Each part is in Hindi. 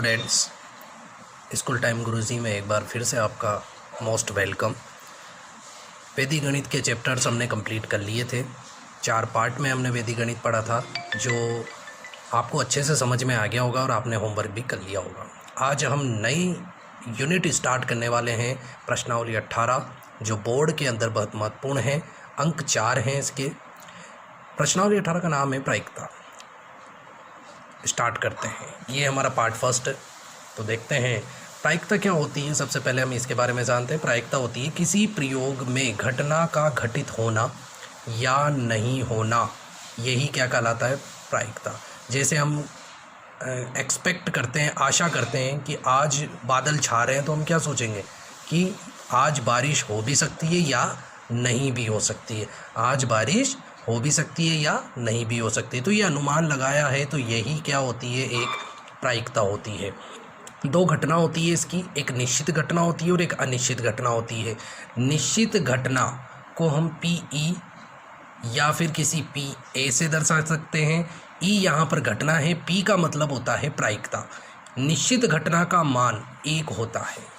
स्टूडेंट्स, स्कूल टाइम गुरुजी में एक बार फिर से आपका मोस्ट वेलकम। वैदिक गणित के चैप्टर्स हमने कंप्लीट कर लिए थे। 4 पार्ट में हमने वैदिक गणित पढ़ा था, जो आपको अच्छे से समझ में आ गया होगा और आपने होमवर्क भी कर लिया होगा। आज हम नई यूनिट स्टार्ट करने वाले हैं, प्रश्नावली 18, जो बोर्ड के अंदर बहुत महत्वपूर्ण है। अंक 4 हैं इसके। प्रश्नावली 18 का नाम है प्रायिकता। स्टार्ट करते हैं। ये हमारा पार्ट फर्स्ट। तो देखते हैं प्रायिकता क्या होती है। सबसे पहले हम इसके बारे में जानते हैं। प्रायिकता होती है किसी प्रयोग में घटना का घटित होना या नहीं होना, यही क्या कहलाता है, प्रायिकता। जैसे हम एक्सपेक्ट करते हैं, आशा करते हैं कि आज बादल छा रहे हैं, तो हम क्या सोचेंगे कि आज बारिश हो भी सकती है या नहीं भी हो सकती है। आज बारिश हो भी सकती है या नहीं भी हो सकती है। तो ये अनुमान लगाया है, तो यही क्या होती है, एक प्रायिकता होती है। 2 घटना होती है इसकी, एक निश्चित घटना होती है और एक अनिश्चित घटना होती है। निश्चित घटना को हम PE या फिर किसी PA से दर्शा सकते हैं। E यहाँ पर घटना है, P का मतलब होता है प्रायिकता। निश्चित घटना का मान 1 होता है।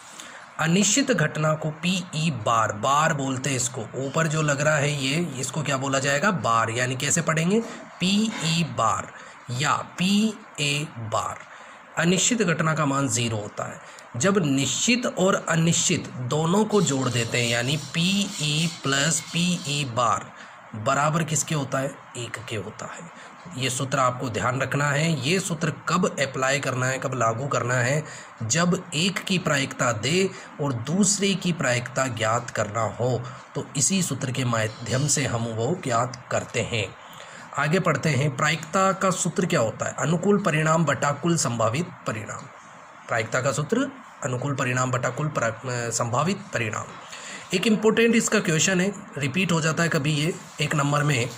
अनिश्चित घटना को PE बार बोलते हैं इसको। ऊपर जो लग रहा है ये, इसको क्या बोला जाएगा, बार। यानी कैसे पढ़ेंगे, PE बार या PA बार। अनिश्चित घटना का मान 0 होता है। जब निश्चित और अनिश्चित दोनों को जोड़ देते हैं, यानी PE प्लस PE बार बराबर किसके होता है, 1 के होता है। ये सूत्र आपको ध्यान रखना है। ये सूत्र कब अप्लाई करना है, कब लागू करना है, जब एक की प्रायिकता दे और दूसरे की प्रायिकता ज्ञात करना हो, तो इसी सूत्र के माध्यम से हम वो ज्ञात करते हैं। आगे पढ़ते हैं। प्रायिकता का सूत्र क्या होता है, अनुकूल परिणाम बटा कुल संभावित परिणाम। प्रायिकता का सूत्र अनुकूल परिणाम बटा कुल संभावित परिणाम। एक इम्पोर्टेंट इसका क्वेश्चन है, रिपीट हो जाता है कभी ये 1 नंबर में।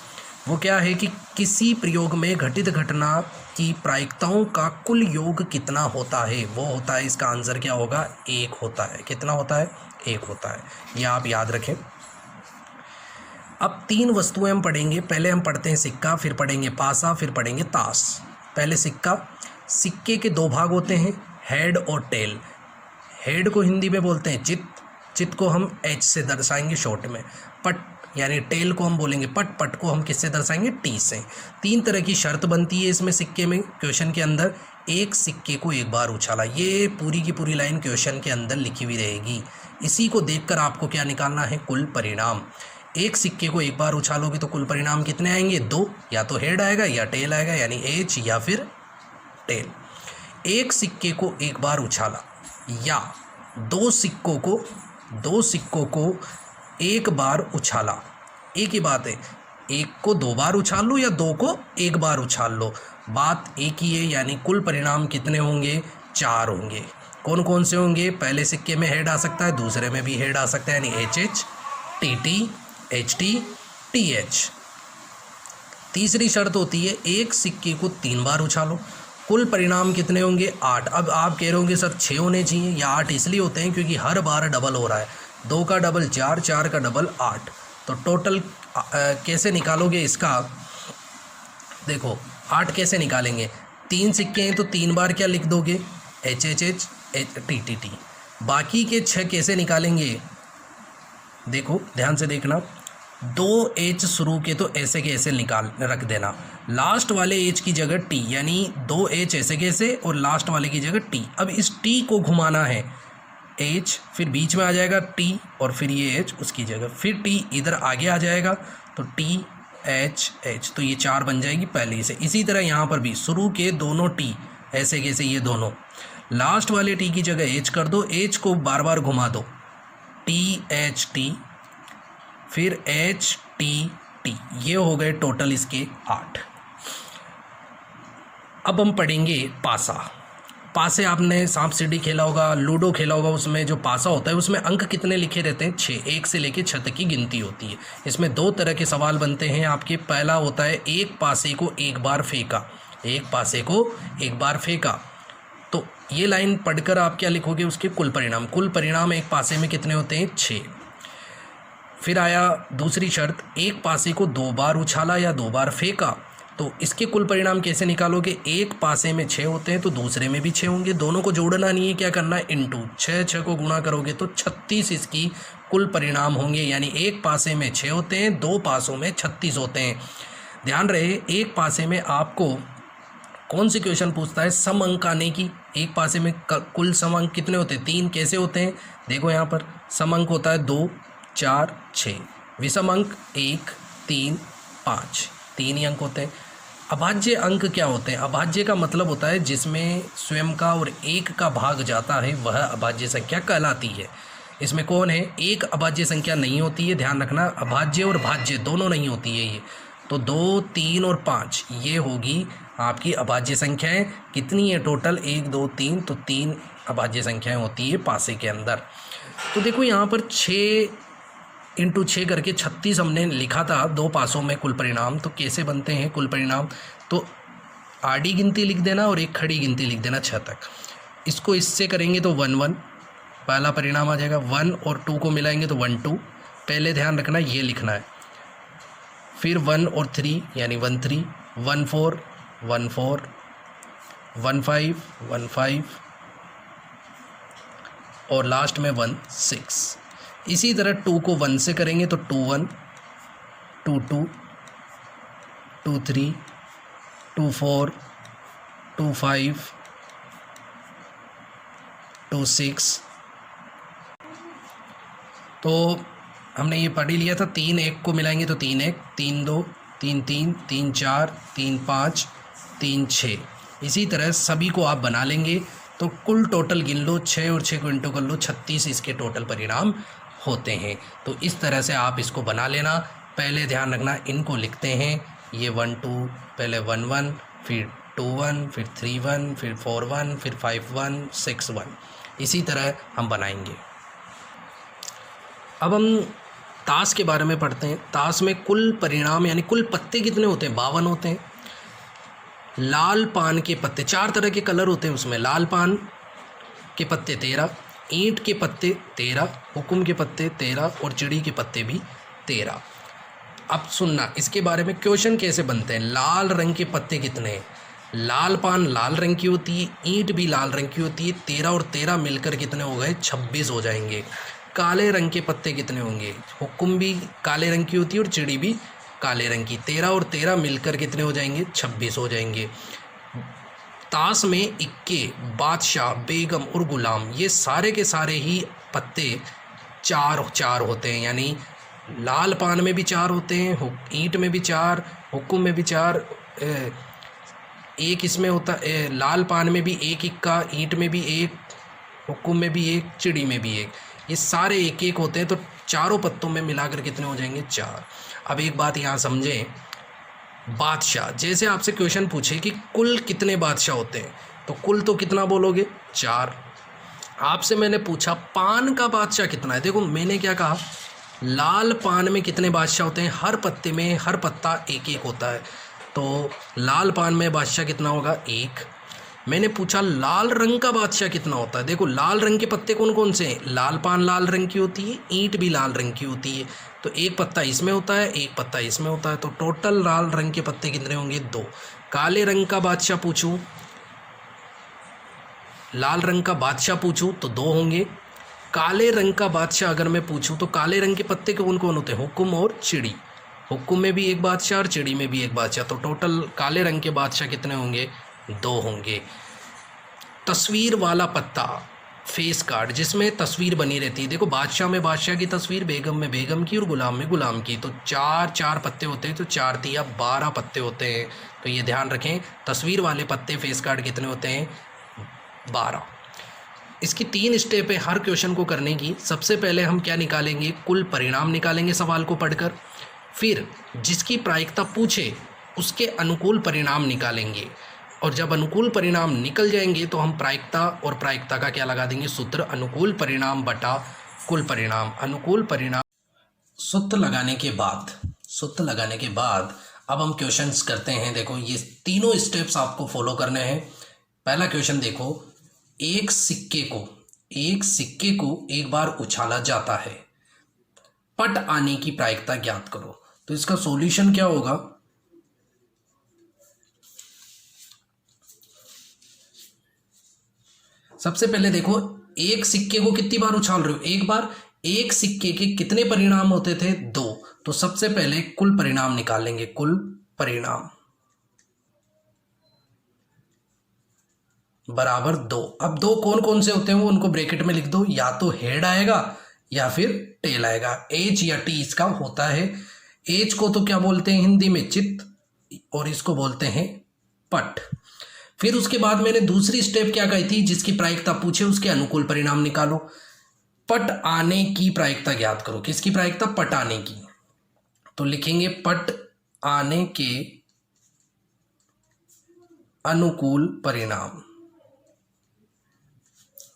वो क्या है कि किसी प्रयोग में घटित घटना की प्रायिकताओं का कुल योग कितना होता है। वो होता है, इसका आंसर क्या होगा, 1 होता है। कितना होता है, 1 होता है। ये आप याद रखें। अब 3 वस्तुएं हम पढ़ेंगे। पहले हम पढ़ते हैं सिक्का, फिर पढ़ेंगे पासा, फिर पढ़ेंगे ताश। पहले सिक्का। सिक्के के 2 भाग होते हैं, हेड और टेल। हेड को हिंदी में बोलते हैं चित, चित को हम H से दर्शाएंगे शॉर्ट में। पट यानी टेल को हम बोलेंगे पट, पट को हम किससे दर्शाएंगे, T से। 3 तरह की शर्त बनती है इसमें सिक्के में, क्वेश्चन के अंदर। एक सिक्के को एक बार उछाला, ये पूरी की पूरी लाइन क्वेश्चन के अंदर लिखी हुई रहेगी। इसी को देखकर आपको क्या निकालना है, कुल परिणाम। एक सिक्के को एक बार उछालोगे तो कुल परिणाम कितने आएंगे, 2। या तो हेड आएगा या टेल आएगा, यानी H या फिर टेल। एक सिक्के को एक बार उछाला या 2 सिक्कों को एक बार उछाला, एक ही बात है। एक को 2 बार उछाल लो या 2 को एक बार उछाल लो, बात एक ही है। यानी कुल परिणाम कितने होंगे, 4 होंगे। कौन कौन से होंगे, पहले सिक्के में हेड आ सकता है, दूसरे में भी हेड आ सकता है, यानी HH, TT, HT, TH। तीसरी शर्त होती है, एक सिक्के को 3 बार उछालो। कुल परिणाम कितने होंगे, 8। अब आप कह रहे होंगे सर 6 होने चाहिए, या 8 इसलिए होते हैं क्योंकि हर बार डबल हो रहा है। 2 का डबल 4, 4 का डबल 8। तो टोटल कैसे निकालोगे इसका, देखो 8 कैसे निकालेंगे। 3 सिक्के हैं तो 3 बार क्या लिख दोगे, HHH, TTT। बाकी के 6 कैसे निकालेंगे, देखो ध्यान से देखना। 2 H शुरू के तो ऐसे के ऐसे निकाल रख देना, लास्ट वाले H की जगह T, यानी 2 H ऐसे के ऐसे और लास्ट वाले की जगह T। अब इस T को घुमाना है, H फिर बीच में आ जाएगा T और फिर ये H उसकी जगह, फिर T इधर आगे आ जाएगा तो T H H, तो ये 4 बन जाएगी पहले से। इसी तरह यहाँ पर भी शुरू के दोनों T ऐसे कैसे, ये दोनों, लास्ट वाले T की जगह H कर दो, H को बार बार घुमा दो, T H T फिर H T T। ये हो गए टोटल इसके 8। अब हम पढ़ेंगे पासा। पासे आपने सांप सीढ़ी खेला होगा, लूडो खेला होगा, उसमें जो पासा होता है उसमें अंक कितने लिखे रहते हैं, 6। 1 से लेकर 6 तक की गिनती होती है। इसमें 2 तरह के सवाल बनते हैं आपके। पहला होता है, एक पासे को एक बार फेंका, एक पासे को एक बार फेंका। तो ये लाइन पढ़कर आप क्या लिखोगे, उसके कुल परिणाम। कुल परिणाम एक पासे में कितने होते हैं, 6। फिर आया दूसरी शर्त, एक पासे को 2 बार उछाला या 2 बार फेंका तो इसके कुल परिणाम कैसे निकालोगे, एक पासे में 6 होते हैं तो दूसरे में भी 6 होंगे, दोनों को जोड़ना नहीं है, क्या करना है, इंटू 6 को गुणा करोगे तो 36 इसकी कुल परिणाम होंगे। यानी एक पासे में 6 होते हैं, दो पासों में 36 होते हैं। ध्यान रहे, एक पासे में आपको कौन सी क्वेश्चन पूछता है, सम अंक आने की। एक पासे में कुल सम अंक कितने होते हैं, 3। कैसे होते हैं, देखो यहाँ पर सम अंक होता है 2, 4, 6, विषम अंक 1, 3, 5, 3 ही अंक होते हैं। अभाज्य अंक क्या होते हैं, अभाज्य का मतलब होता है जिसमें स्वयं का और एक का भाग जाता है, वह अभाज्य संख्या कहलाती है। इसमें कौन है, एक अभाज्य संख्या नहीं होती है, ध्यान रखना, अभाज्य और भाज्य दोनों नहीं होती है ये। तो 2, 3 और 5 ये होगी आपकी अभाज्य संख्याएं। कितनी है टोटल, 1, 2, 3, तो 3 अभाज्य संख्याएं होती है पासे के अंदर। तो देखो यहाँ पर 6 इंटू 6 करके 36 हमने लिखा था दो पासों में कुल परिणाम। तो कैसे बनते हैं कुल परिणाम, तो आड़ी गिनती लिख देना और एक खड़ी गिनती लिख देना 6 तक। इसको इससे करेंगे तो 1, 1 पहला परिणाम आ जाएगा। 1 और 2 को मिलाएंगे तो 1, 2। पहले ध्यान रखना ये लिखना है। फिर 1 और 3 यानी 1, 3, 1, 4, 1, 4, 1, 5, 1, 5 और लास्ट में 1, 6। इसी तरह 2 को 1 से करेंगे तो 2, 1, 2, 2, 2, 3, 2, 4, 2, 5, 2, 6। तो हमने ये पढ़ ही लिया था। 3, 1 को मिलाएंगे तो 3, 1, 3, 2, 3, 3, 3, 4, 3, 5, 3, 6। इसी तरह सभी को आप बना लेंगे तो कुल टोटल गिन लो, 6 और 6 को इंटू कर लो, 36 इसके टोटल परिणाम होते हैं। तो इस तरह से आप इसको बना लेना। पहले ध्यान रखना इनको लिखते हैं, ये 1, 2, पहले 1, 1, फिर 2, 1, फिर 3, 1, फिर 4, 1, फिर 5, 1, 6, 1। इसी तरह हम बनाएंगे। अब हम ताश के बारे में पढ़ते हैं। ताश में कुल परिणाम यानी कुल पत्ते कितने होते हैं, 52 होते हैं। लाल पान के पत्ते, 4 तरह के कलर होते हैं उसमें। लाल पान के पत्ते 13, ईंट के पत्ते 13, हुकुम के पत्ते 13 और चिड़ी के पत्ते भी 13। अब सुनना इसके बारे में क्वेश्चन कैसे बनते हैं। लाल रंग के पत्ते कितने हैं, लाल पान लाल रंग की होती है, ईंट भी लाल रंग की होती है। 13 और 13 मिलकर कितने हो गए, 26 हो जाएंगे। काले रंग के पत्ते कितने होंगे, हुकुम भी काले रंग की होती है और चिड़ी भी काले रंग की। 13 और 13 मिलकर कितने हो जाएंगे, 26 हो जाएंगे। ताश में इक्के, बादशाह, बेगम और गुलाम ये सारे के सारे ही पत्ते 4 होते हैं। यानी लाल पान में भी 4 होते हैं, ईंट में भी 4, हुकुम में भी 4, एक इसमें होता है लाल पान में भी 1 इक्का, ईंट में भी 1, हुकुम में भी 1, चिड़ी में भी 1। ये सारे 1 होते हैं। तो चारों पत्तों में मिलाकर कितने हो जाएंगे, 4। अब एक बात यहाँ समझें, बादशाह जैसे आपसे क्वेश्चन पूछे कि कुल कितने बादशाह होते हैं, तो कुल तो कितना बोलोगे, 4। आपसे मैंने पूछा पान का बादशाह कितना है, देखो मैंने क्या कहा, लाल पान में कितने बादशाह होते हैं, हर पत्ते में हर पत्ता 1 होता है। तो लाल पान में बादशाह कितना होगा, 1। मैंने पूछा लाल रंग का बादशाह कितना होता है, देखो लाल रंग के पत्ते कौन कौन से हैं, लाल पान लाल रंग की होती है, ईंट भी लाल रंग की होती है। तो 1 पत्ता इसमें होता है, 1 पत्ता इसमें होता है। तो टोटल लाल रंग के पत्ते कितने होंगे, 2। काले रंग का बादशाह पूछूं, लाल रंग का बादशाह पूछूं तो 2 होंगे। काले रंग का बादशाह अगर मैं पूछूं तो काले रंग के पत्ते कौन कौन होते हैं, हुकुम और चिड़ी। हुकुम में भी 1 बादशाह और चिड़ी में भी 1 बादशाह। तो टोटल काले रंग के बादशाह कितने होंगे, 2 होंगे। तस्वीर वाला पत्ता, फेस कार्ड जिसमें तस्वीर बनी रहती है, देखो बादशाह में बादशाह की तस्वीर, बेगम में बेगम की और गुलाम में गुलाम की। तो 4 पत्ते होते हैं, तो 4 तिया 12 पत्ते होते हैं। तो ये ध्यान रखें, तस्वीर वाले पत्ते फेस कार्ड कितने होते हैं, 12। इसकी 3 स्टेप है हर क्वेश्चन को करने की। सबसे पहले हम क्या निकालेंगे, कुल परिणाम निकालेंगे सवाल को पढ़कर। फिर जिसकी प्रायिकता पूछे उसके अनुकूल परिणाम निकालेंगे, और जब अनुकूल परिणाम निकल जाएंगे तो हम प्रायिकता और प्रायिकता का क्या लगा देंगे, सूत्र, अनुकूल परिणाम बटा कुल परिणाम। अनुकूल परिणाम सूत्र लगाने के बाद अब हम क्वेश्चंस करते हैं। देखो ये तीनों स्टेप्स आपको फॉलो करने हैं। पहला क्वेश्चन देखो, एक सिक्के को एक बार उछाला जाता है, पट आने की प्रायिकता ज्ञात करो। तो इसका सॉल्यूशन क्या होगा, सबसे पहले देखो, एक सिक्के को कितनी बार उछाल रहे हो? एक बार। एक सिक्के के कितने परिणाम होते थे? 2। तो सबसे पहले कुल परिणाम निकालेंगे, कुल परिणाम बराबर 2। अब 2 कौन कौन से होते हैं वो उनको ब्रैकेट में लिख दो, या तो हेड आएगा या फिर टेल आएगा। एच या टी इसका होता है। एच को तो क्या बोलते हैं हिंदी में? चित्त, और इसको बोलते हैं पट। फिर उसके बाद मैंने दूसरी स्टेप क्या कही थी? जिसकी प्रायिकता पूछे उसके अनुकूल परिणाम निकालो। पट आने की प्रायिकता ज्ञात करो। किसकी प्रायिकता? पट आने की। तो लिखेंगे पट आने के अनुकूल परिणाम,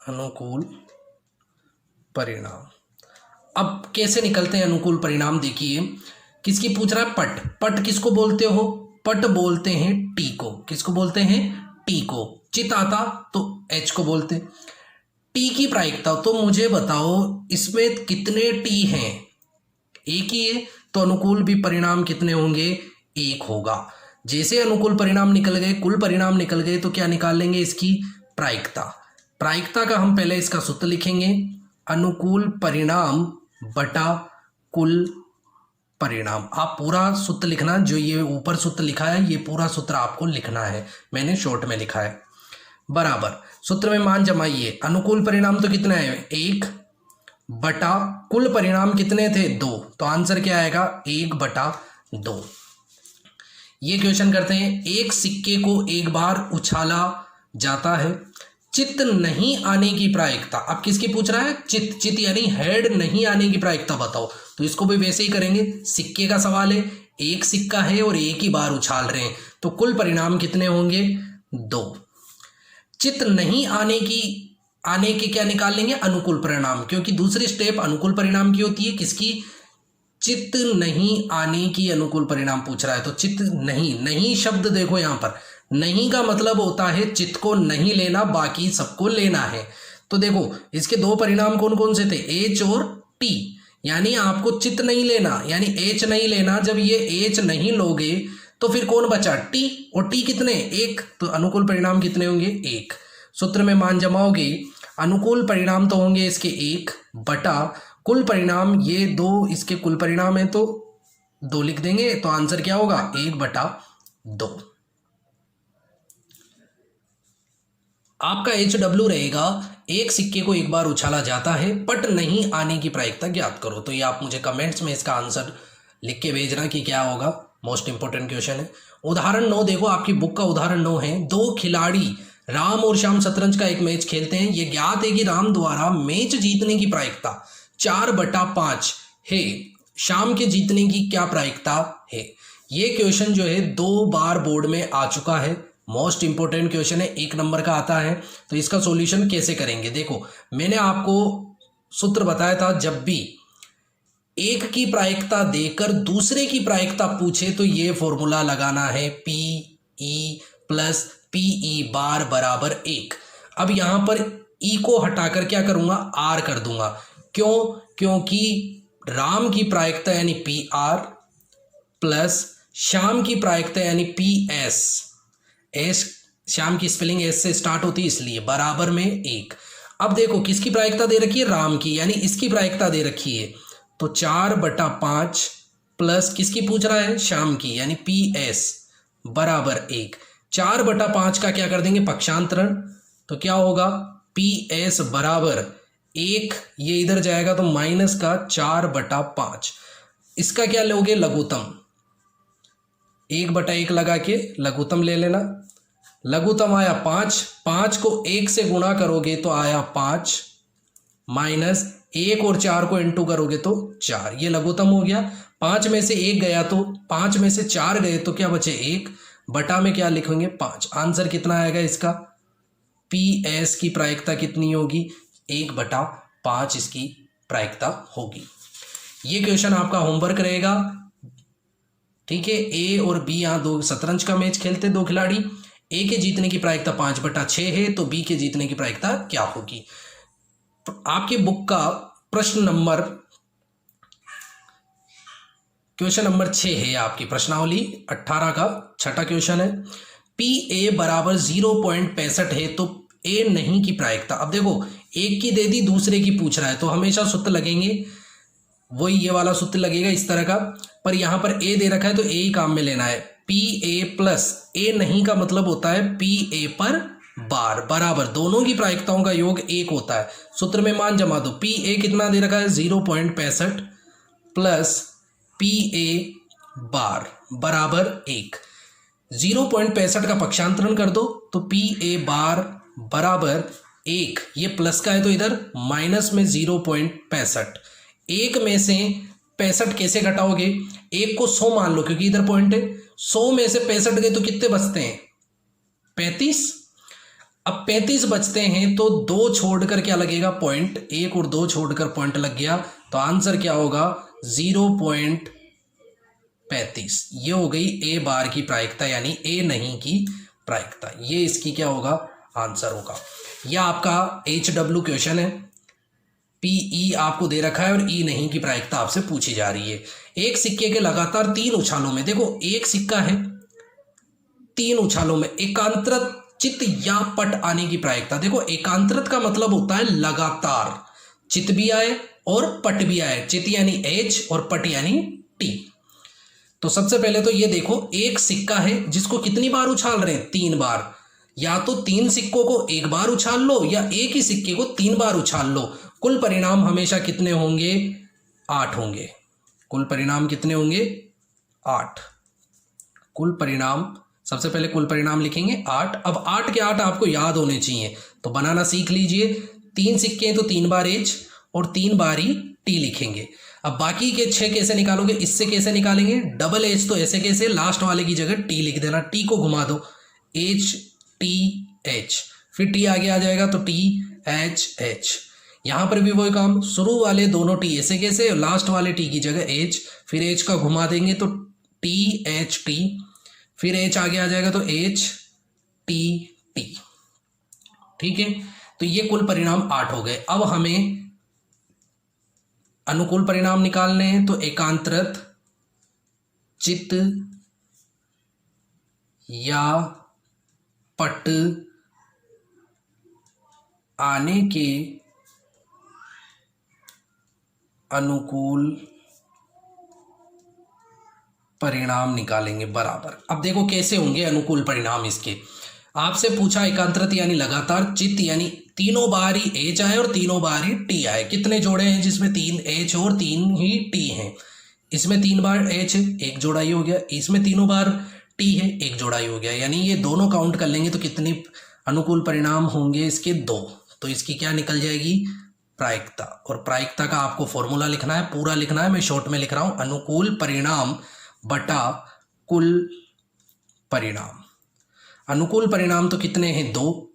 अनुकूल परिणाम। अब कैसे निकलते हैं अनुकूल परिणाम? देखिए, किसकी पूछ रहा है? पट। पट किसको बोलते हो? पट बोलते हैं टी को। किसको बोलते हैं? टी को। चित आता तो एच को बोलते। टी की प्रायिकता तो मुझे बताओ, इसमें कितने टी हैं? एक ही है, तो अनुकूल भी परिणाम कितने होंगे? एक होगा। जैसे अनुकूल परिणाम निकल गए, कुल परिणाम निकल गए, तो क्या निकाल लेंगे? इसकी प्रायिकता। प्रायिकता का हम पहले इसका सूत्र लिखेंगे, अनुकूल परिणाम बटा कुल परिणाम। आप पूरा सूत्र लिखना, जो ये ऊपर सूत्र लिखा है ये पूरा सूत्र आपको लिखना है, मैंने शॉर्ट में लिखा है। बराबर सूत्र में मान जमाइए। अनुकूल परिणाम तो कितने है? 1 बटा कुल परिणाम कितने थे? 2। तो आंसर क्या आएगा? 1/2। ये क्वेश्चन करते हैं। एक सिक्के को एक बार उछाला जाता है, चित्त नहीं आने की प्रायिकता। अब किसकी पूछ रहा है? चित्त। चित्त यानी हेड नहीं आने की प्रायिकता बताओ। तो इसको भी वैसे ही करेंगे, सिक्के का सवाल है, एक सिक्का है और एक ही बार उछाल रहे हैं, तो कुल परिणाम कितने होंगे? 2। चित्त नहीं आने के क्या निकाल लेंगे? अनुकूल परिणाम, क्योंकि दूसरी स्टेप अनुकूल परिणाम की होती है। किसकी? चित्त नहीं आने की अनुकूल परिणाम पूछ रहा है। तो चित्त नहीं शब्द देखो, यहां पर नहीं का मतलब होता है चित्त को नहीं लेना, बाकी सबको लेना है। तो देखो, इसके 2 परिणाम कौन कौन से थे? एच और टी। यानी आपको चित्त नहीं लेना, यानी एच नहीं लेना। जब ये एच नहीं लोगे तो फिर कौन बचा? टी। और टी कितने? 1। तो अनुकूल परिणाम कितने होंगे? 1। सूत्र में मान जमाओगे, अनुकूल परिणाम तो होंगे इसके 1 बटा कुल परिणाम, ये 2 इसके कुल परिणाम है, तो 2 लिख देंगे। तो आंसर क्या होगा? 1/2। आपका HW रहेगा, एक सिक्के को एक बार उछाला जाता है, पट नहीं आने की प्रायिकता ज्ञात करो। तो ये आप मुझे कमेंट्स में इसका आंसर लिख के भेजना कि क्या होगा। मोस्ट इंपोर्टेंट क्वेश्चन है। उदाहरण 9 देखो, आपकी बुक का उदाहरण 9 है। 2 खिलाड़ी राम और श्याम शतरंज का एक मैच खेलते हैं। ये ज्ञात है कि राम द्वारा मैच जीतने की प्रायिकता 4/5 है, श्याम के जीतने की क्या प्रायिकता है? ये क्वेश्चन जो है 2 बार बोर्ड में आ चुका है। मोस्ट इंपोर्टेंट क्वेश्चन है, 1 नंबर का आता है। तो इसका सॉल्यूशन कैसे करेंगे? देखो, मैंने आपको सूत्र बताया था, जब भी एक की प्रायिकता देकर दूसरे की प्रायिकता पूछे तो ये फॉर्मूला लगाना है, PE + PE बार बराबर 1। अब यहां पर E को हटाकर क्या करूंगा? R कर दूंगा। क्यों? क्योंकि राम की प्रायिकता यानी PR प्लस श्याम की प्रायिकता यानी PS, एस श्याम की स्पेलिंग एस से स्टार्ट होती है, इसलिए बराबर में 1। अब देखो, किसकी प्रायिकता दे रखी है? राम की, यानी इसकी प्रायिकता दे रखी है। तो 4/5 प्लस किसकी पूछ रहा है? श्याम की, यानी PS बराबर 1। 4/5 का क्या कर देंगे? पक्षांतरण। तो क्या होगा? PS बराबर 1, ये इधर जाएगा तो माइनस का 4/5। इसका क्या लोगे? लघुत्तम। 1/1 लगा के लघुत्तम ले लेना। लघुत्तम आया 5। 5 को 1 से गुणा करोगे तो आया 5, माइनस 1 और 4 को इंटू करोगे तो 4। ये लघुत्तम हो गया। 5 में से 1 गया तो 5 में से 4 गए तो क्या बचे? 1। बटा में क्या लिखेंगे? 5। आंसर कितना आएगा इसका? PS की प्रायिकता कितनी होगी? 1/5 इसकी प्रायिकता होगी। ये क्वेश्चन आपका होमवर्क रहेगा, ठीक है। A और B यहाँ 2 शतरंज का मैच खेलते 2 खिलाड़ी। A के जीतने की प्रायिकता 5/6 है, तो B के जीतने की प्रायिकता क्या होगी? आपकी बुक का प्रश्न नंबर क्वेश्चन नंबर 6 है, आपकी प्रश्नावली 18 का 6ठा क्वेश्चन है। PA बराबर 0.65 है, तो ए नहीं की प्रायिकता। अब देखो एक की दे दी, दूसरे की पूछ रहा है, तो हमेशा सूत्र लगेंगे, वही ये वाला सूत्र लगेगा इस तरह का। पर यहाँ पर ए दे रखा है तो ए ही काम में लेना है। पी ए प्लस ए नहीं का मतलब होता है पी ए पर बार बराबर दोनों की प्रायिकताओं का योग 1 होता है। सूत्र में मान जमा दो, पी ए कितना दे रखा है 0.65 प्लस पी ए बार बराबर 1। 0.65 का पक्षांतरण कर दो तो पी ए बार बराबर 1। ये प्लस का है तो इधर माइनस में 0.65। 1 में से 65 कैसे घटाओगे, 1 को 100 मान लो क्योंकि इधर पॉइंट है। 100 में से 65 गए तो कितने बचते हैं 35। अब 35 बचते हैं तो 2 छोड़कर क्या लगेगा पॉइंट, 1 और 2 छोड़कर पॉइंट लग गया, तो आंसर क्या होगा 0.35। ये हो गई ए बार की प्रायिकता यानी ए नहीं की प्रायिकता। ये इसकी क्या होगा आंसर होगा। यह आपका HW क्वेश्चन है। PE आपको दे रखा है और ई नहीं की प्रायिकता आपसे पूछी जा रही है। एक सिक्के के लगातार 3 उछालों में, देखो एक सिक्का है 3 उछालों में एकांतरित चित या पट आने की प्रायिकता। देखो एकांतरित का मतलब होता है लगातार, चित भी आए और पट भी आए। चित यानी H और पट यानी T। तो सबसे पहले तो ये देखो एक सिक्का है जिसको कितनी बार उछाल रहे हैं 3 बार। या तो 3 सिक्कों को एक बार उछाल लो या एक ही सिक्के को 3 बार उछाल लो। कुल परिणाम हमेशा कितने होंगे 8 होंगे। कुल परिणाम कितने होंगे 8। कुल परिणाम सबसे पहले कुल परिणाम लिखेंगे 8। अब 8 के 8 आपको याद होने चाहिए तो बनाना सीख लीजिए। 3 सिक्के हैं तो 3 बार H और 3 बार ही T लिखेंगे। अब बाकी के 6 कैसे निकालोगे, इससे कैसे निकालेंगे, डबल H तो ऐसे कैसे, लास्ट वाले की जगह T लिख देना। T को घुमा दो H T H, फिर T आगे आ जाएगा तो T H H। यहां पर भी वही काम, शुरू वाले दोनों T ऐसे कैसे, लास्ट वाले T की जगह H, फिर H का घुमा देंगे तो T H T, फिर H आगे आ जाएगा तो H T T। ठीक है, तो ये कुल परिणाम 8 हो गए। अब हमें अनुकूल परिणाम निकालने हैं तो एकांतरित चित या पट आने के अनुकूल परिणाम निकालेंगे बराबर। अब देखो कैसे होंगे अनुकूल परिणाम इसके। आपसे पूछा एकांतरित यानी लगातार, चित यानी तीनों बार ही H आए और तीनों बार ही T आए। कितने जोड़े हैं जिसमें 3 H और 3 ही T हैं। इसमें 3 बार H है, एक जोड़ा ही हो गया। इसमें तीनों बार T है, एक जोड़ा ही हो गया। यानी ये दोनों काउंट कर लेंगे तो कितने अनुकूल परिणाम होंगे इसके 2। तो इसकी क्या निकल जाएगी प्रायिकता। और प्रायिकता का आपको फॉर्मूला लिखना है, पूरा लिखना है, मैं शॉर्ट में लिख रहा हूं। अनुकूल परिणाम बटा कुल परिणाम। अनुकूल परिणाम तो कितने हैं 2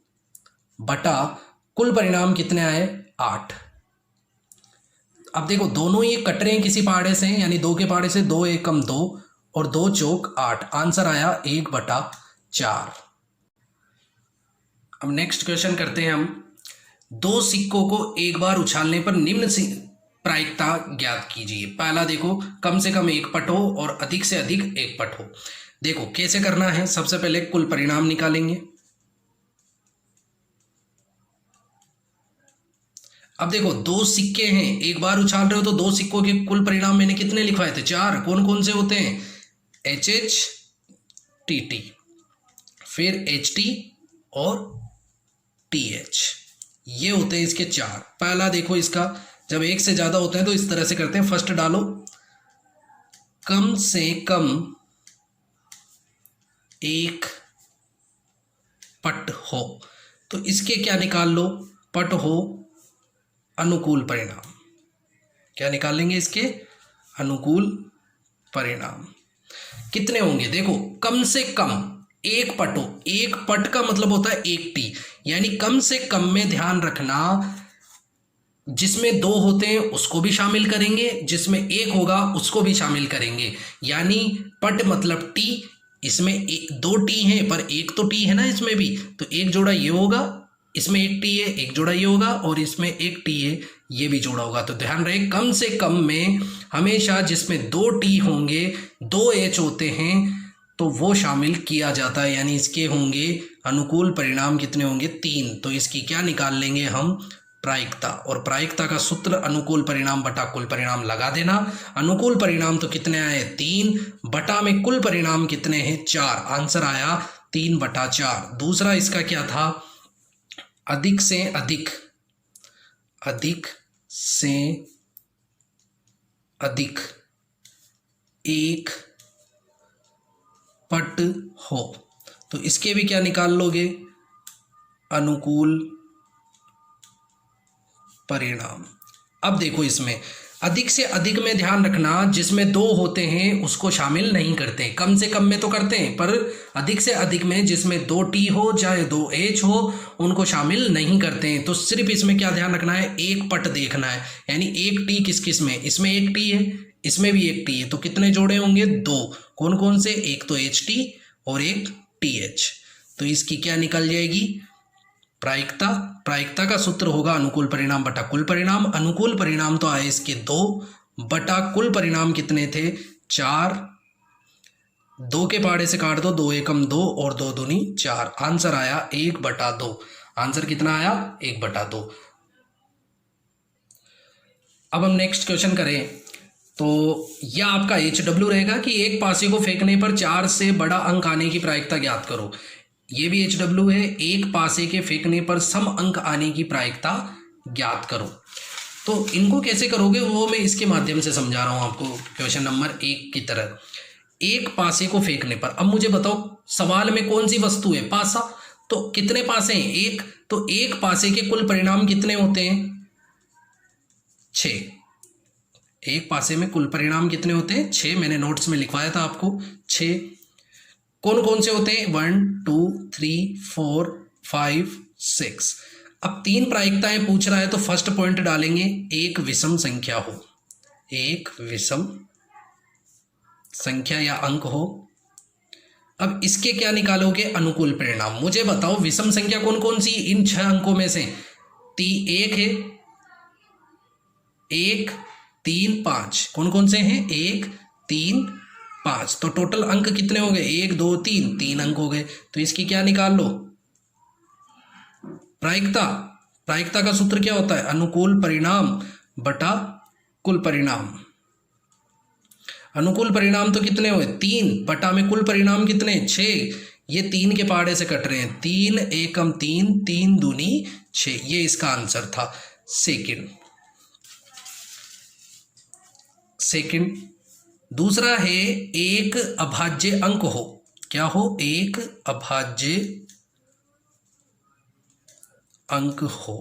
बटा कुल परिणाम कितने आए 8। अब देखो दोनों ये कट रहे हैं किसी पहाड़े से, यानी 2 के पहाड़े से 2 एकम 2 और 2 चौक 8। आंसर आया 1/4। अब नेक्स्ट क्वेश्चन करते हैं हम। 2 सिक्कों को एक बार उछालने पर निम्न प्रायिकता ज्ञात कीजिए। पहला देखो कम से कम 1 पट हो और अधिक से अधिक 1 पट हो। देखो कैसे करना है, सबसे पहले कुल परिणाम निकालेंगे। अब देखो 2 सिक्के हैं, एक बार उछाल रहे हो तो 2 सिक्कों के कुल परिणाम मैंने कितने लिखवाए थे 4। कौन कौन से होते हैं HH TT, फिर HT और TH, ये होते हैं इसके 4। पहला देखो इसका, जब एक से ज्यादा होते हैं तो इस तरह से करते हैं। फर्स्ट डालो कम से कम 1 पट हो, तो इसके क्या निकाल लो पट हो अनुकूल परिणाम। क्या निकालेंगे इसके अनुकूल परिणाम कितने होंगे। देखो कम से कम 1 पट हो, 1 पट का मतलब होता है 1 T, यानी कम से कम में ध्यान रखना जिसमें 2 होते हैं उसको भी शामिल करेंगे, जिसमें 1 होगा उसको भी शामिल करेंगे। यानी पट मतलब T, इसमें 2 T है पर 1 तो T है ना इसमें भी, तो एक जोड़ा ये होगा, इसमें 1 T है, एक जोड़ा ये होगा और इसमें 1 T है, ये भी जोड़ा होगा। तो ध्यान रहे कम से कम में हमेशा जिसमें 2 T होंगे 2 H होते हैं तो वो शामिल किया जाता है, यानी इसके होंगे अनुकूल परिणाम कितने होंगे 3। तो इसकी क्या निकाल लेंगे हम प्रायिकता, और प्रायिकता का सूत्र अनुकूल परिणाम बटा कुल परिणाम लगा देना। अनुकूल परिणाम तो कितने आए 3 बटा में कुल परिणाम कितने हैं 4, आंसर आया 3/4। दूसरा इसका क्या था अधिक से अधिक, अधिक से अधिक एक पट हो, तो इसके भी क्या निकाल लोगे अनुकूल परिणाम। अब देखो इसमें अधिक से अधिक में ध्यान रखना, जिसमें 2 होते हैं उसको शामिल नहीं करते, कम से कम में तो करते हैं, पर अधिक से अधिक में जिसमें 2t हो चाहे 2h हो उनको शामिल नहीं करते हैं। तो सिर्फ इसमें क्या ध्यान रखना है एक पट देखना है, यानी एक t किस किस में, इसमें एक t है, इसमें भी एक t है, तो कितने जोड़े होंगे 2, कौन कौन से, एक तो ht और एक th। तो इसकी क्या निकल जाएगी प्रायिकता। प्रायिकता का सूत्र होगा अनुकूल परिणाम बटा कुल परिणाम। अनुकूल परिणाम तो आए इसके 2 बटा कुल परिणाम कितने थे 4, 2 के पहाड़े से काट दो, 2 एकम 2 और 2 दूनी 4, आंसर आया 1/2। आंसर कितना आया 1/2। अब हम नेक्स्ट क्वेश्चन करें, तो यह आपका HW रहेगा कि एक पासे को फेंकने पर 4 से बड़ा अंक आने की प्रायिकता ज्ञात करो। ये भी HW है, एक पासे के फेंकने पर सम अंक आने की प्रायिकता ज्ञात करो। तो इनको कैसे करोगे वो मैं इसके माध्यम से समझा रहा हूं आपको क्वेश्चन नंबर 1 की तरह। एक पासे को फेंकने पर, अब मुझे बताओ सवाल में कौन सी वस्तु है पासा, तो कितने पासे हैं एक, तो एक पासे के कुल परिणाम कितने होते हैं 6। एक पासे में कुल परिणाम कितने होते हैं 6, मैंने नोट्स में लिखवाया था आपको 6। कौन कौन से होते हैं 1 2 3 4 5 6। अब 3 प्रायिकताएं पूछ रहा है तो फर्स्ट पॉइंट डालेंगे एक विषम संख्या हो, एक विषम संख्या या अंक हो। अब इसके क्या निकालोगे अनुकूल परिणाम। मुझे बताओ विषम संख्या कौन कौन सी इन 6 अंकों में से, 1 है, 1 3 5, कौन कौन से हैं 1 3 5, तो टोटल अंक कितने हो गए 1 2 3, 3 अंक हो गए। तो इसकी क्या निकाल लो प्रायिकता। प्रायिकता का सूत्र क्या होता है अनुकूल परिणाम बटा कुल परिणाम। अनुकूल परिणाम तो कितने हुए 3 बटा में कुल परिणाम कितने 6, ये 3 के पहाड़े से कट रहे हैं, 3 एकम 3, 3 दूनी 6, ये इसका आंसर था सेकंड। दूसरा है एक अभाज्य अंक हो, क्या हो एक अभाज्य अंक हो।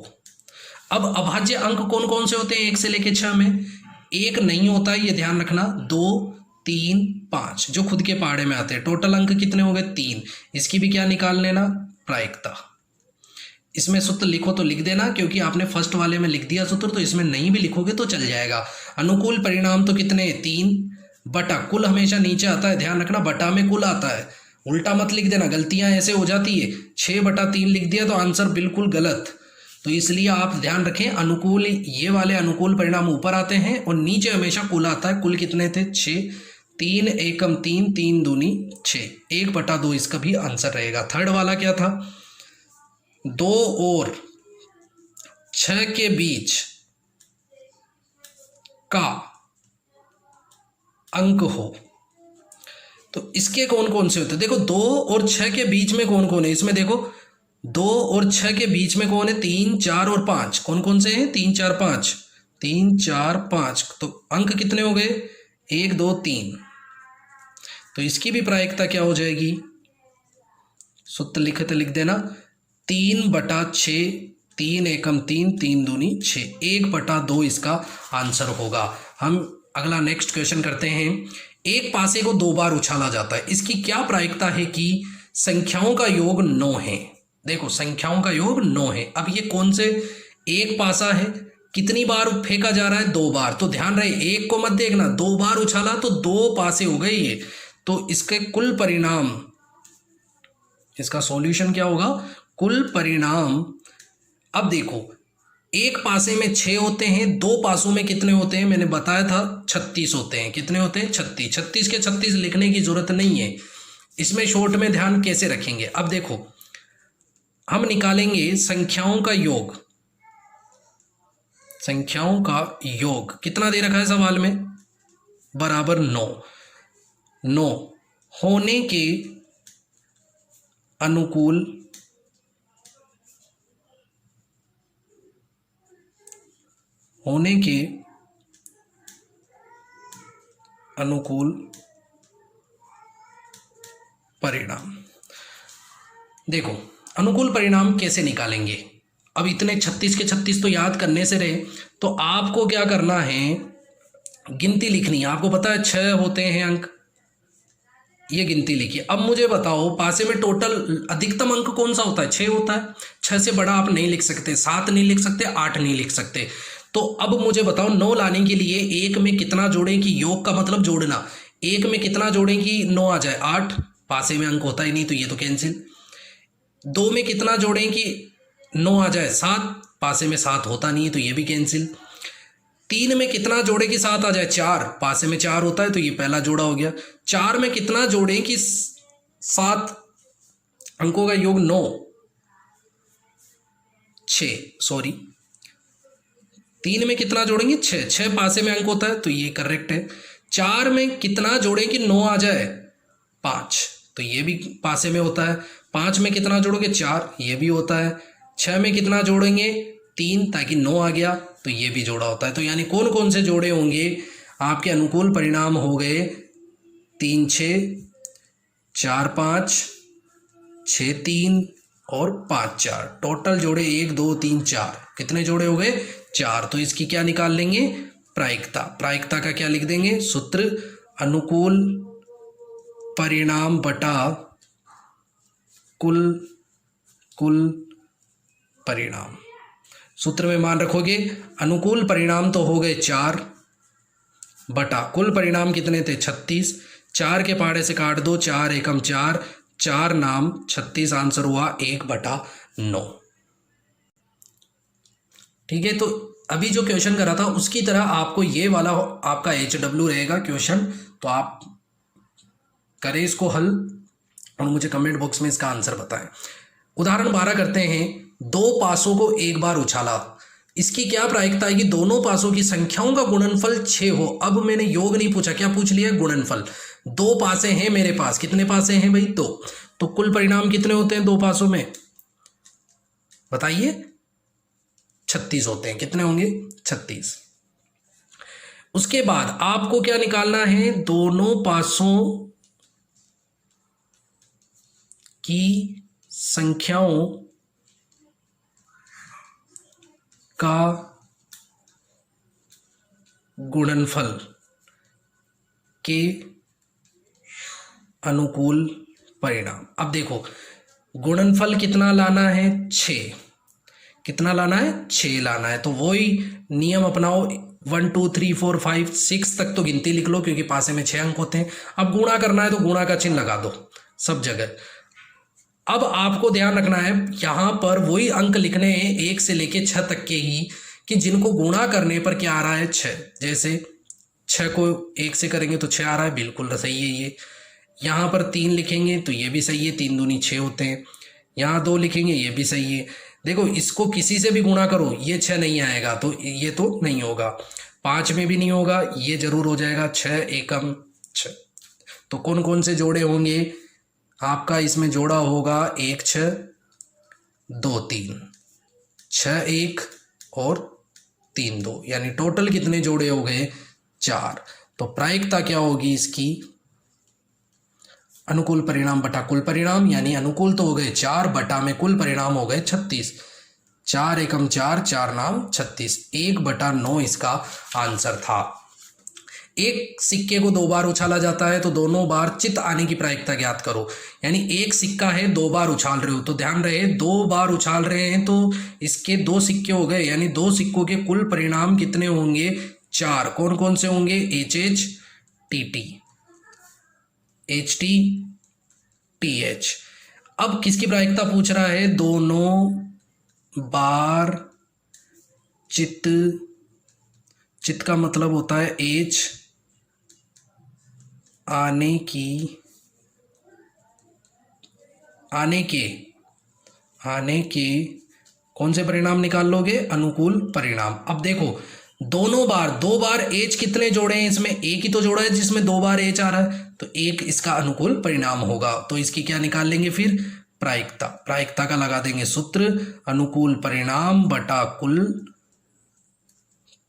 अब अभाज्य अंक कौन कौन से होते हैं 1 से लेकर 6 में, एक नहीं होता है ये ध्यान रखना, 2 3 5 जो खुद के पहाड़े में आते हैं। टोटल अंक कितने हो गए 3, इसकी भी क्या निकाल लेना प्रायिकता। इसमें सूत्र लिखो तो लिख देना, क्योंकि आपने फर्स्ट वाले में लिख दिया सूत्र, तो इसमें नहीं भी लिखोगे तो चल जाएगा। अनुकूल परिणाम तो कितने 3 बटा कुल हमेशा नीचे आता है, ध्यान रखना बटा में कुल आता है, उल्टा मत लिख देना, गलतियां ऐसे हो जाती है। 6/3 लिख दिया तो आंसर बिल्कुल गलत, तो इसलिए आप ध्यान रखें अनुकूल, ये वाले अनुकूल परिणाम ऊपर आते हैं और नीचे हमेशा कुल आता है। कुल कितने थे 6, 3 एकम 3, 3 दूनी 6, 1/2 इसका भी आंसर रहेगा। थर्ड वाला क्या था 2 और 6 के बीच का अंक हो, तो इसके कौन कौन से होते हैं देखो 2 और 6 के बीच में कौन कौन है, इसमें देखो 2 और 6 के बीच में कौन है 3 4 और 5, कौन कौन से हैं 3 4 5, 3 4 5, तो अंक कितने हो गए 1 2 3। तो इसकी भी प्रायिकता क्या हो जाएगी, सूत्र लिखते लिख देना 3/6, 3 एकम 3, 3 दूनी 6, 1/2 इसका आंसर होगा। हम अगला नेक्स्ट क्वेश्चन करते हैं। एक पासे को 2 बार उछाला जाता है, इसकी क्या प्रायिकता है कि संख्याओं का योग 9 है। देखो संख्याओं का योग 9 है। अब ये कौन से एक पासा है, कितनी बार फेंका जा रहा है 2 बार, तो ध्यान रहे एक को मत देखना, 2 बार उछाला तो 2 पासे हो गए ये, तो इसके कुल परिणाम, इसका सॉल्यूशन क्या होगा कुल परिणाम। अब देखो एक पासे में 6 होते हैं, 2 पासों में कितने होते हैं मैंने बताया था 36 होते हैं, कितने होते हैं 36। 36 के 36 लिखने की जरूरत नहीं है, इसमें शॉर्ट में ध्यान कैसे रखेंगे, अब देखो हम निकालेंगे संख्याओं का योग। संख्याओं का योग कितना दे रखा है सवाल में, बराबर 9। 9 होने के अनुकूल परिणाम। देखो अनुकूल परिणाम कैसे निकालेंगे, अब इतने 36 के 36 तो याद करने से रहे, तो आपको क्या करना है, गिनती लिखनी है। आपको पता है 6 होते हैं अंक, ये गिनती लिखिए। अब मुझे बताओ पासे में टोटल अधिकतम अंक कौन सा होता है, 6 होता है। 6 से बड़ा आप नहीं लिख सकते, 7 नहीं लिख सकते, 8 नहीं लिख सकते। तो अब मुझे बताओ 9 लाने के लिए एक में कितना जोड़ें कि योग का मतलब जोड़ना, एक में कितना जोड़ें कि 9 आ जाए, 8, पासे में अंक होता ही नहीं तो ये तो कैंसिल। 2 में कितना जोड़ें कि 9 आ जाए, 7, पासे में 7 होता नहीं है तो ये भी कैंसिल। 3 में कितना जोड़े कि 7 आ जाए, 4, पासे में 4 होता है तो ये पहला जोड़ा हो गया। 4 में कितना जोड़े कि 7 अंकों का योग 9, 6, सॉरी 3 में कितना जोड़ेंगे 6, 6 पासे में अंक होता है तो ये करेक्ट है। 4 में कितना जोड़े कि 9 आ जाए, 5, तो ये भी पासे में होता है। 5 में कितना जोड़ोगे 4, ये भी होता है। 6 में कितना जोड़ेंगे 3, ताकि 9 आ गया तो ये भी जोड़ा होता है। तो यानी कौन कौन से जोड़े होंगे आपके अनुकूल परिणाम हो गए, 3 6, 4 5, 6 3 और 5 4, टोटल जोड़े 1 2 3 4, कितने जोड़े हो गए 4। तो इसकी क्या निकाल लेंगे, प्रायिकता। प्रायिकता का क्या लिख देंगे, सूत्र अनुकूल परिणाम बटा कुल परिणाम। सूत्र में मान रखोगे अनुकूल परिणाम तो हो गए 4 बटा कुल परिणाम कितने थे 36, 4 के पहाड़े से काट दो, 4 एकम 4, 4 नाम 36, आंसर हुआ 1/9। ठीक है, तो अभी जो क्वेश्चन करा था उसकी तरह आपको ये वाला आपका HW रहेगा क्वेश्चन, तो आप करें इसको हल और मुझे कमेंट बॉक्स में इसका आंसर बताएं। उदाहरण 12 करते हैं, 2 पासों को एक बार उछाला। इसकी क्या प्रायिकता है कि दोनों पासों की संख्याओं का गुणनफल 6 हो। अब मैंने योग नहीं पूछा, क्या पूछ लिया, गुणनफल। 2 पासे हैं मेरे पास, कितने पासे हैं भाई 2, तो कुल परिणाम कितने होते हैं 2 पासों में, बताइए 36 होते हैं। कितने होंगे 36। उसके बाद आपको क्या निकालना है, दोनों पासों की संख्याओं का गुणनफल के अनुकूल परिणाम। अब देखो गुणनफल कितना लाना है 6, कितना लाना है 6 लाना है, तो वही नियम अपनाओ 1 2 3 4 5 6 तक तो गिनती लिख लो क्योंकि पासे में 6 अंक होते हैं। अब गुणा करना है तो गुणा का चिन्ह लगा दो सब जगह। अब आपको ध्यान रखना है यहां पर वही अंक लिखने हैं 1 से लेके 6 तक के ही, कि जिनको गुणा करने पर क्या आ रहा है 6। जैसे 6 को 1 से करेंगे तो 6 आ रहा है, बिल्कुल सही है ये। यहाँ पर 3 लिखेंगे तो ये भी सही है, 3 दूनी 6 होते हैं। यहाँ 2 लिखेंगे ये भी सही है। देखो इसको किसी से भी गुणा करो ये 6 नहीं आएगा तो ये तो नहीं होगा, 5 में भी नहीं होगा, ये जरूर हो जाएगा 6 एकम 6। तो कौन कौन से जोड़े होंगे आपका, इसमें जोड़ा होगा 1 6 2 3, 6 1 और 3 2, यानी टोटल कितने जोड़े हो गए 4। तो प्रायिकता क्या होगी इसकी, अनुकूल परिणाम बटा कुल परिणाम, यानी अनुकूल तो हो गए 4 बटा में कुल परिणाम हो गए 36, 4 एकम 4, 4 नाम 36, 1/9 इसका आंसर था। एक सिक्के को 2 बार उछाला जाता है तो दोनों बार चित आने की प्रायिकता ज्ञात करो। यानी एक सिक्का है 2 बार उछाल रहे हो, तो ध्यान रहे 2 बार उछाल रहे हैं तो इसके 2 सिक्के हो गए, यानी 2 सिक्कों के कुल परिणाम कितने होंगे 4। कौन कौन से होंगे, HH TT, HT TH। अब किसकी प्रायिकता पूछ रहा है, दोनों बार चित का मतलब होता है H आने की आने के कौन से परिणाम निकाल लोगे? अनुकूल परिणाम। अब देखो दो बार एच कितने जोड़े हैं इसमें? एक ही तो जोड़ा है जिसमें 2 बार एच आ रहा है, तो एक इसका अनुकूल परिणाम होगा। तो इसकी क्या निकाल लेंगे फिर? प्रायिकता का लगा देंगे सूत्र, अनुकूल परिणाम बटा कुल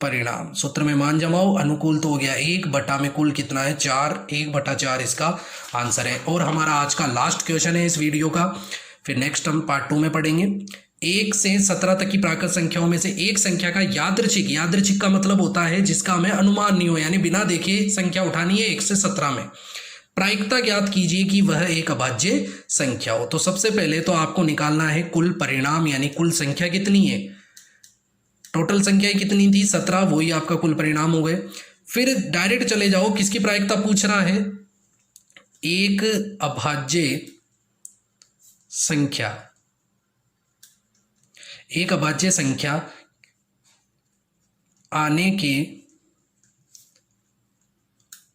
परिणाम। सूत्र में मान जमाओ, अनुकूल तो हो गया 1 बटा में कुल कितना है? 4, 1/4 इसका आंसर है। और हमारा आज का लास्ट क्वेश्चन है इस वीडियो का, फिर नेक्स्ट हम पार्ट 2 में पढ़ेंगे। 1 से 17 तक की प्राकृत संख्याओं में से एक संख्या का यादृच्छिक का मतलब होता है जिसका हमें अनुमान नहीं हो, यानी बिना देखे संख्या उठानी है 1 से 17 में। प्रायिकता ज्ञात कीजिए कि वह एक अभाज्य संख्या हो। तो सबसे पहले तो आपको निकालना है कुल परिणाम, यानी कुल संख्या कितनी है। टोटल संख्या कितनी थी? 17, वही आपका कुल परिणाम हो गए। फिर डायरेक्ट चले जाओ, किसकी प्रायिकता पूछ रहा है? एक अभाज्य संख्या, एक अभाज्य संख्या आने के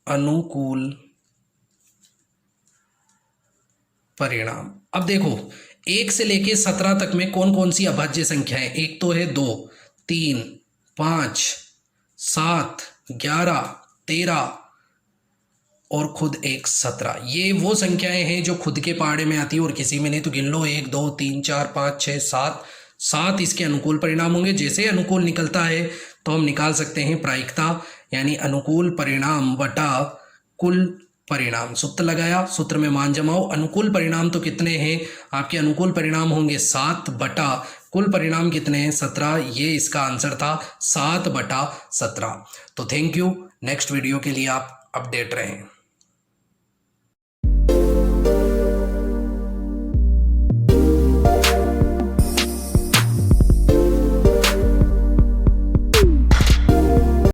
अनुकूल परिणाम। अब देखो 1 से लेके 17 तक में कौन कौन सी अभाज्य संख्या है? एक तो है 2, 3, 5, 7, 11, 13 और खुद एक 17। ये वो संख्याएं हैं जो खुद के पहाड़े में आती है और किसी में नहीं। तो गिन लो 1, 2, 3, 4, 5, 6, 7 इसके अनुकूल परिणाम होंगे। जैसे अनुकूल निकलता है तो हम निकाल सकते हैं प्रायिकता, यानी अनुकूल परिणाम बटा कुल परिणाम। सूत्र लगाया, सूत्र में मान जमाओ। अनुकूल परिणाम तो कितने हैं आपके? अनुकूल परिणाम होंगे 7 बटा कुल परिणाम कितने हैं? 17। ये इसका आंसर था 7/17। तो थैंक यू। नेक्स्ट वीडियो के लिए आप अपडेट रहें।